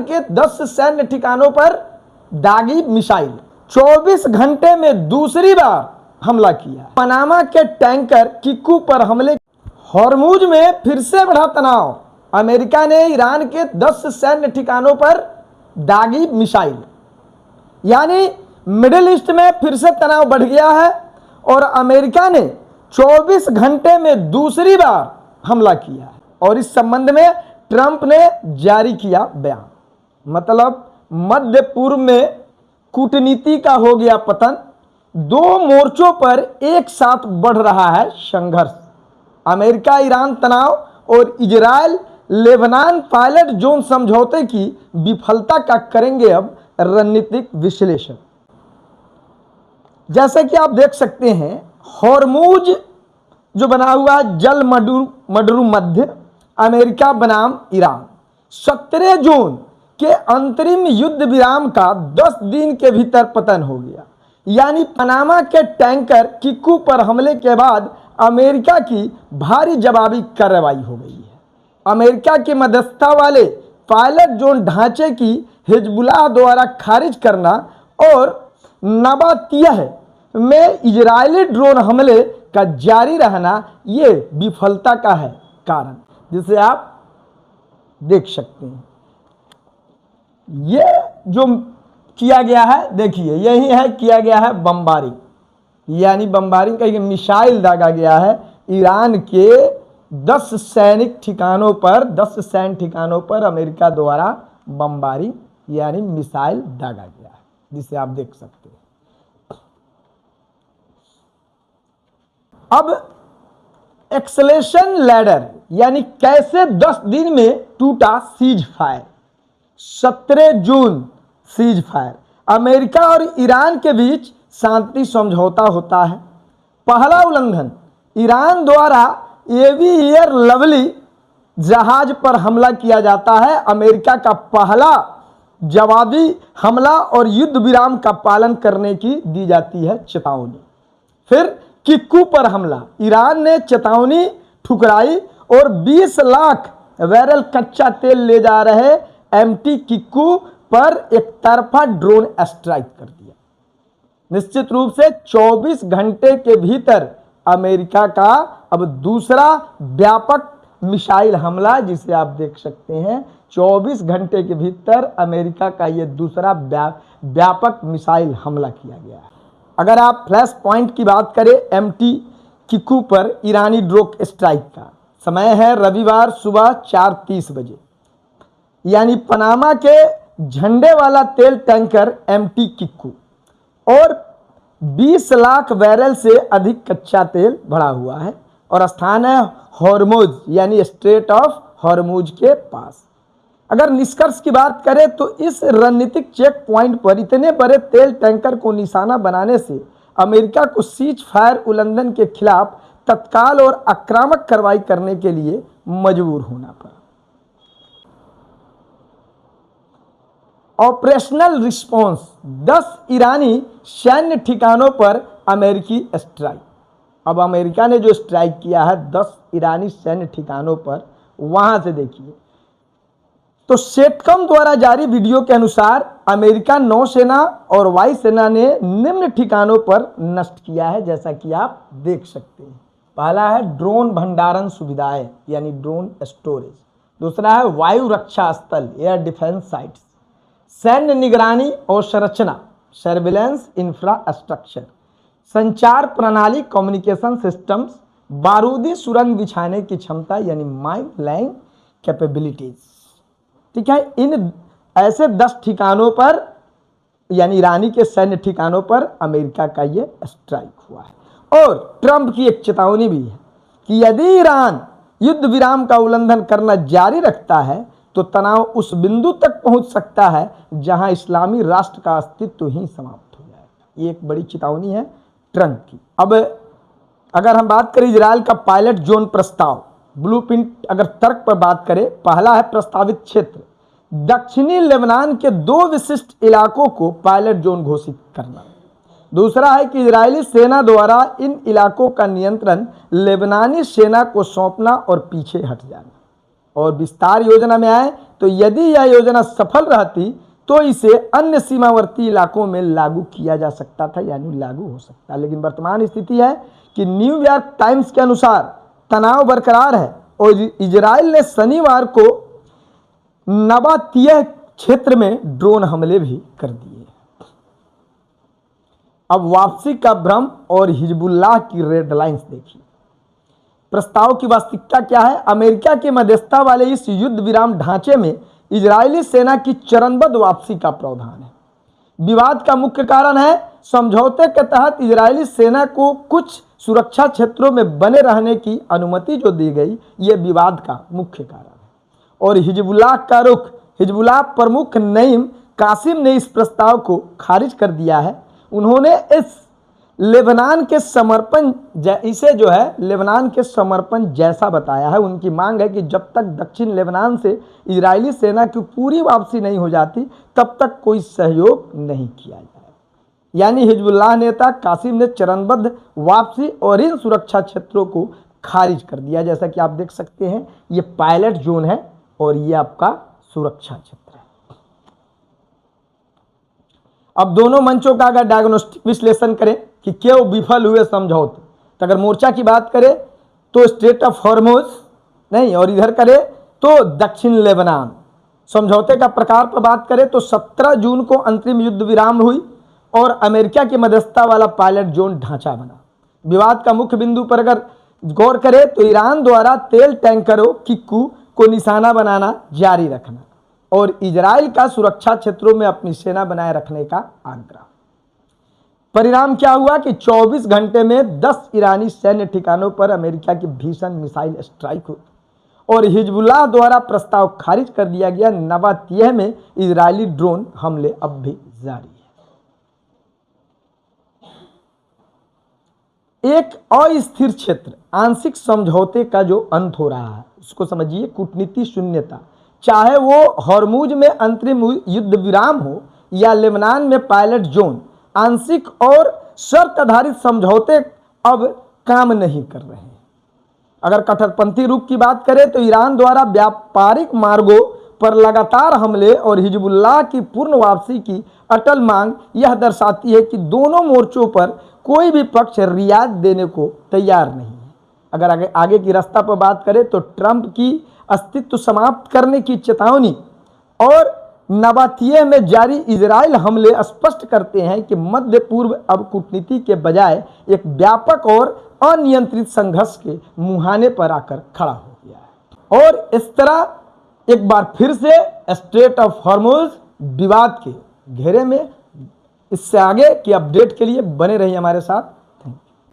के 10 सैन्य ठिकानों पर दागी मिसाइल। 24 घंटे में दूसरी बार हमला किया। पनामा के टैंकर किक्कू पर हमले। हॉर्मुज में फिर से बढ़ा तनाव। अमेरिका ने ईरान के 10 सैन्य ठिकानों पर दागी मिसाइल। यानी मिडिल ईस्ट में फिर से तनाव बढ़ गया है और अमेरिका ने 24 घंटे में दूसरी बार हमला किया है। और इस संबंध में ट्रंप ने जारी किया बयान। मतलब मध्य पूर्व में कूटनीति का हो गया पतन। 2 मोर्चों पर एक साथ बढ़ रहा है संघर्ष। अमेरिका ईरान तनाव और इजराइल लेबनान पायलट जोन समझौते की विफलता का करेंगे अब रणनीतिक विश्लेषण। जैसे कि आप देख सकते हैं, हॉर्मुज जो बना हुआ जल मडरू मध्य अमेरिका बनाम ईरान 17 जून के अंतरिम युद्ध विराम का 10 दिन के भीतर पतन हो गया। यानी पनामा के टैंकर किक्कू पर हमले के बाद अमेरिका की भारी जवाबी कार्रवाई हो गई है। अमेरिका की मध्यस्थता वाले पायलट जोन ढांचे की हिजबुल्लाह द्वारा खारिज करना और नबातियह में इजरायली ड्रोन हमले का जारी रहना ये विफलता का है कारण, जिसे आप देख सकते हैं। ये जो किया गया है, देखिए यही है किया गया है बमबारी। यानी बमबारी का मिसाइल दागा गया है ईरान के 10 सैनिक ठिकानों पर, 10 सैन्य ठिकानों पर अमेरिका द्वारा बमबारी यानी मिसाइल दागा गया है, जिसे आप देख सकते हैं। अब एक्सेलेशन लैडर यानी कैसे 10 दिन में टूटा सीज फायर। 17 जून सीज फायर। अमेरिका और ईरान के बीच शांति समझौता होता है। पहला उल्लंघन, ईरान द्वारा एवियर लवली जहाज पर हमला किया जाता है। अमेरिका का पहला जवाबी हमला और युद्ध विराम का पालन करने की दी जाती है चेतावनी। फिर किक्कू पर हमला, ईरान ने चेतावनी ठुकराई और 20 लाख बैरल कच्चा तेल ले जा रहे एमटी किक्कू पर एक तरफा ड्रोन स्ट्राइक कर दिया। निश्चित रूप से 24 घंटे के भीतर अमेरिका का अब दूसरा व्यापक मिसाइल हमला, जिसे आप देख सकते हैं 24 घंटे के भीतर अमेरिका का यह दूसरा व्यापक मिसाइल हमला किया गया है। अगर आप फ्लैश पॉइंट की बात करें एमटी किक्कू पर ईरानी ड्रोन स्ट्राइक का समय है रविवार सुबह 4:30 बजे। यानी पनामा के झंडे वाला तेल टैंकर एमटी किक्कू और 20 लाख बैरल से अधिक कच्चा तेल भरा हुआ है और स्थान है हॉर्मुज यानी स्ट्रेट ऑफ हॉर्मुज के पास। अगर निष्कर्ष की बात करें तो इस रणनीतिक चेक पॉइंट पर इतने बड़े तेल टैंकर को निशाना बनाने से अमेरिका को सीज फायर उल्लंघन के खिलाफ तत्काल और आक्रामक कार्रवाई करने के लिए मजबूर होना पड़ा। ऑपरेशनल रिस्पॉन्स, 10 ईरानी सैन्य ठिकानों पर अमेरिकी स्ट्राइक। अब अमेरिका ने जो स्ट्राइक किया है 10 ईरानी सैन्य ठिकानों पर, वहां से देखिए तो सेटकम द्वारा जारी वीडियो के अनुसार अमेरिका नौसेना और वायुसेना ने निम्न ठिकानों पर नष्ट किया है, जैसा कि आप देख सकते हैं। पहला है ड्रोन भंडारण सुविधाएं यानी ड्रोन स्टोरेज। दूसरा है वायु रक्षा स्थल एयर डिफेंस साइट्स। सैन्य निगरानी और संरचना सर्विलेंस इंफ्रास्ट्रक्चर। संचार प्रणाली कम्युनिकेशन सिस्टम्स। बारूदी सुरंग बिछाने की क्षमता यानी माइन लाइंग कैपेबिलिटीज। ठीक है, इन ऐसे 10 ठिकानों पर यानी ईरानी के सैन्य ठिकानों पर अमेरिका का ये स्ट्राइक हुआ है। और ट्रंप की एक चेतावनी भी है कि यदि ईरान युद्ध विराम का उल्लंघन करना जारी रखता है तो तनाव उस बिंदु तक पहुंच सकता है जहां इस्लामी राष्ट्र का अस्तित्व ही समाप्त हो जाएगा। ये एक बड़ी चेतावनी है ट्रंप की। अब अगर हम बात करें इजराइल का पायलट जोन प्रस्ताव, ब्लूप्रिंट अगर तर्क पर बात करें, पहला है प्रस्तावित क्षेत्र दक्षिणी लेबनान के 2 विशिष्ट इलाकों को पायलट जोन घोषित करना। दूसरा है कि इजरायली सेना द्वारा इन इलाकों का नियंत्रण लेबनानी सेना को सौंपना और पीछे हट जाना। और विस्तार योजना में आए तो यदि यह योजना सफल रहती तो इसे अन्य सीमावर्ती इलाकों में लागू किया जा सकता था, यानी लागू हो सकता। लेकिन वर्तमान स्थिति है कि न्यूयॉर्क टाइम्स के अनुसार तनाव बरकरार है और इजराइल ने शनिवार को नबातिह क्षेत्र में ड्रोन हमले भी कर दिए। अब वापसी का भ्रम और हिजबुल्लाह की रेड लाइंस देखिए। प्रस्ताव की वास्तविकता क्या है? अमेरिका की मध्यस्थता वाले इस युद्ध विराम ढांचे में इजरायली सेना की चरणबद्ध वापसी का प्रावधान है। विवाद का मुख्य कारण है समझौते के तहत इजरायली सेना को कुछ सुरक्षा क्षेत्रों में बने रहने की अनुमति जो दी गई, यह विवाद का मुख्य कारण है। और हिजबुल्लाह का रुख, हिजबुल्लाह प्रमुख नईम कासिम ने इस प्रस्ताव को खारिज कर दिया है। उन्होंने इस लेबनान के समर्पण इसे जो है लेबनान के समर्पण जैसा बताया है। उनकी मांग है कि जब तक दक्षिण लेबनान से इजरायली सेना की पूरी वापसी नहीं हो जाती तब तक कोई सहयोग नहीं किया जाए। यानी हिजबुल्लाह नेता कासिम ने चरणबद्ध वापसी और इन सुरक्षा क्षेत्रों को खारिज कर दिया। जैसा कि आप देख सकते हैं ये पायलट जोन है और ये आपका सुरक्षा क्षेत्र है। अब दोनों मंचों का अगर डायग्नोस्टिक विश्लेषण करें कि क्यों विफल हुए समझौते, तो अगर मोर्चा की बात करें तो स्ट्रेट ऑफ हॉर्मुज नहीं, और इधर करें तो दक्षिण लेबनान। समझौते का प्रकार पर बात करें तो 17 जून को अंतरिम युद्ध विराम हुई और अमेरिका की मध्यस्थता वाला पायलट जोन ढांचा बना। विवाद का मुख्य बिंदु पर अगर गौर करें तो ईरान द्वारा तेल टैंकरों किक्कू को निशाना बनाना जारी रखना और इजराइल का सुरक्षा क्षेत्रों में अपनी सेना बनाए रखने का आग्रह। परिणाम क्या हुआ कि 24 घंटे में 10 ईरानी सैन्य ठिकानों पर अमेरिका की भीषण मिसाइल स्ट्राइक हुई और हिजबुल्लाह द्वारा प्रस्ताव खारिज कर दिया गया। नबातिह में इजरायली ड्रोन हमले अब भी जारी है। एक अस्थिर क्षेत्र, आंशिक समझौते का जो अंत हो रहा है उसको समझिए कूटनीति शून्यता। चाहे वो हॉर्मुज में अंतरिम युद्ध विराम हो या लेबनान में पायलट जोन, आंशिक और शर्त आधारित समझौते अब काम नहीं कर रहे हैं। अगर कट्टरपंथी रुख की बात करें तो ईरान द्वारा व्यापारिक मार्गों पर लगातार हमले और हिजबुल्लाह की पूर्ण वापसी की अटल मांग यह दर्शाती है कि दोनों मोर्चों पर कोई भी पक्ष रियायत देने को तैयार नहीं है। अगर आगे की रास्ता पर बात करें तो ट्रंप की अस्तित्व समाप्त करने की चेतावनी और नबातिह में जारी इजराइल हमले स्पष्ट करते हैं कि मध्य पूर्व अब कूटनीति के बजाय एक व्यापक और अनियंत्रित संघर्ष के मुहाने पर आकर खड़ा हो गया है। और इस तरह एक बार फिर से स्ट्रेट ऑफ हॉर्मुज विवाद के घेरे में। इससे आगे की अपडेट के लिए बने रहिए हमारे साथ।